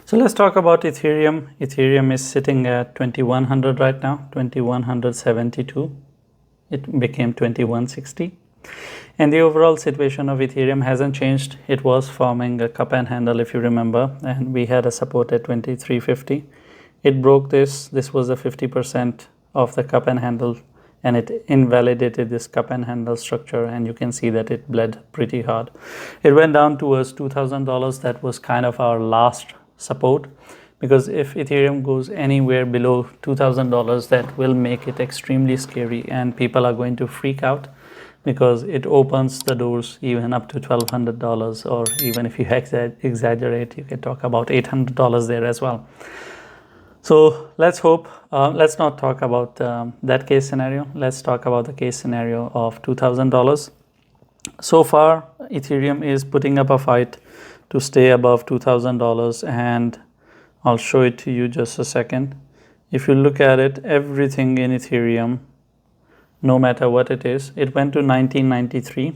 So let's talk about Ethereum. Ethereum is sitting at 2100 right now, 2172. It became 2160. And the overall situation of Ethereum hasn't changed. It was forming a cup and handle, if you remember, and we had a support at 2350. It broke this. This was the 50% of the cup and handle, and it invalidated this cup and handle structure, and you can see that it bled pretty hard. It went down towards $2,000. That was kind of our last support, because if Ethereum goes anywhere below $2,000, that will make it extremely scary, and people are going to freak out, because it opens the doors even up to $1,200, or even if you exaggerate, you can talk about $800 there as well. So let's hope, let's not talk about that case scenario. Let's talk about the case scenario of $2,000. So far, Ethereum is putting up a fight to stay above $2,000, and I'll show it to you just a second. If you look at it, everything in Ethereum, no matter what it is, it went to 1993.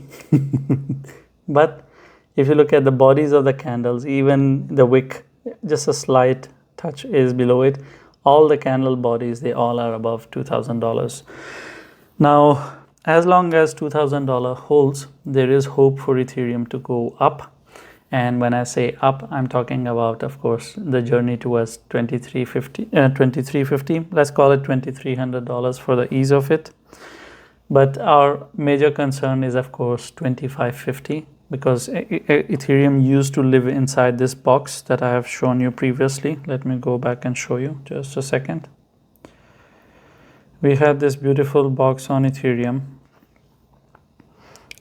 But if you look at the bodies of the candles, even the wick, just a slight touch is below it. All the candle bodies, they all are above $2,000. Now, as long as $2,000 holds, there is hope for Ethereum to go up. And when I say up, I'm talking about, of course, the journey towards 2350. Let's call it $2,300 for the ease of it. But our major concern is, of course, 2550, because Ethereum used to live inside this box that I have shown you previously. Let me go back and show you just a second. We had this beautiful box on Ethereum.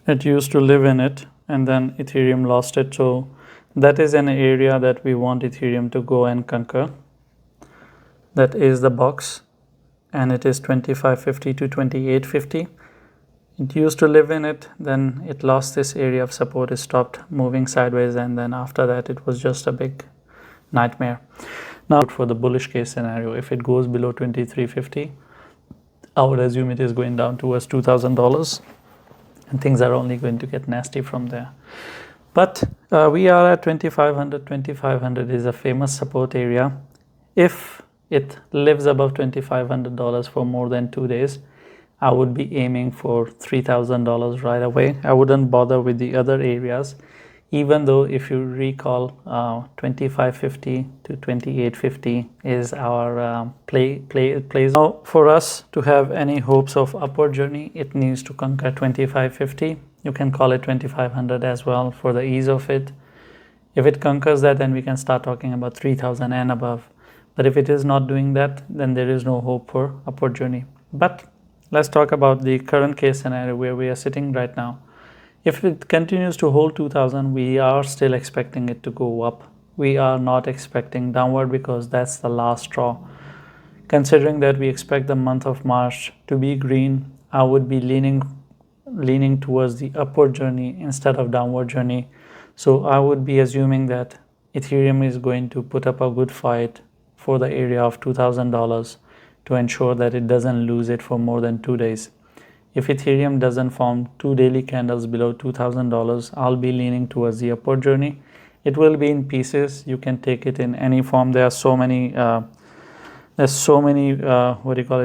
It used to live in it, and then Ethereum lost it. So that is an area that we want Ethereum to go and conquer. That is the box, and it is 2550 to 2850. It used to live in it, then it lost this area of support, it stopped moving sideways, and then after that it was just a big nightmare. Now for the bullish case scenario, if it goes below 2350, I would assume it is going down towards $2,000, and things are only going to get nasty from there. But we are at 2500. 2500 is a famous support area. If it lives above $2,500 for more than 2 days, I would be aiming for $3,000 right away. I wouldn't bother with the other areas, even though if you recall, 2550 to 2850 is our plays. Now, for us to have any hopes of upward journey, it needs to conquer 2550. You can call it 2500 as well for the ease of it. If it conquers that, then we can start talking about 3000 and above. But if it is not doing that, then there is no hope for upward journey. But let's talk about the current case scenario where we are sitting right now. If it continues to hold 2000, we are still expecting it to go up. We are not expecting downward, because that's the last straw. Considering that we expect the month of March to be green, I would be leaning towards the upward journey instead of downward journey. So I would be assuming that Ethereum is going to put up a good fight for the area of $2,000 to ensure that it doesn't lose it for more than 2 days. If Ethereum doesn't form 2 daily candles below $2,000, I'll be leaning towards the upward journey. It will be in pieces. You can take it in any form. There are so many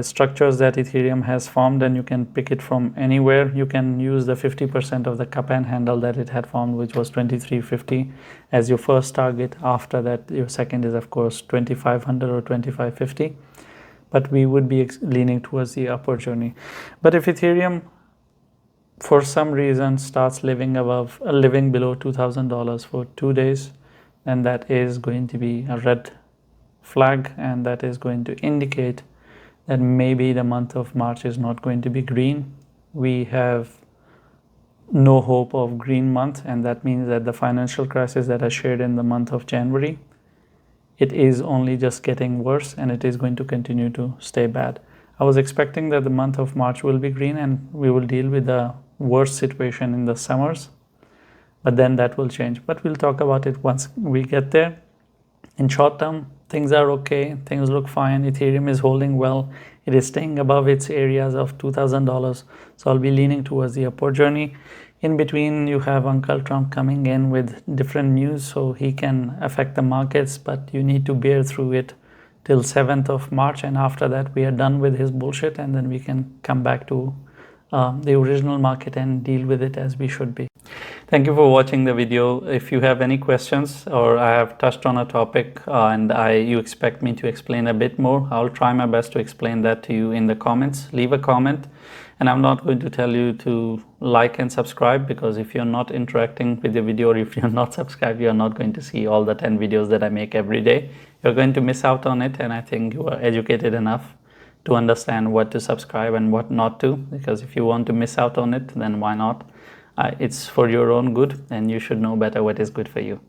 structures that Ethereum has formed, and you can pick it from anywhere. You can use the 50% of the cup and handle that it had formed, which was 2350, as your first target. After that, your second is, of course, 2500 or 2550. But we would be leaning towards the upward journey. But if Ethereum, for some reason, starts living below $2,000 for 2 days, then that is going to be a red flag, and that is going to indicate that maybe the month of March is not going to be green. We have no hope of green month, and that means that the financial crisis that I shared in the month of January, it is only just getting worse, and it is going to continue to stay bad. I was expecting that the month of March will be green and we will deal with the worst situation in the summers, but then that will change. But we'll talk about it once we get there. In short term, things are okay, things look fine. Ethereum is holding well. It is staying above its areas of $2,000. So I'll be leaning towards the upward journey. In between, you have Uncle Trump coming in with different news, so he can affect the markets, but you need to bear through it till 7th of March, and after that we are done with his bullshit, and then we can come back to the original market and deal with it as we should be. Thank you for watching the video. If you have any questions, or I have touched on a topic and you expect me to explain a bit more, I'll try my best to explain that to you in the comments. Leave a comment, and I'm not going to tell you to like and subscribe, because if you're not interacting with the video, or if you're not subscribed, you're not going to see all the 10 videos that I make every day. You're going to miss out on it, and I think you are educated enough to understand what to subscribe and what not to, because if you want to miss out on it, then why not? It's for your own good, and you should know better what is good for you.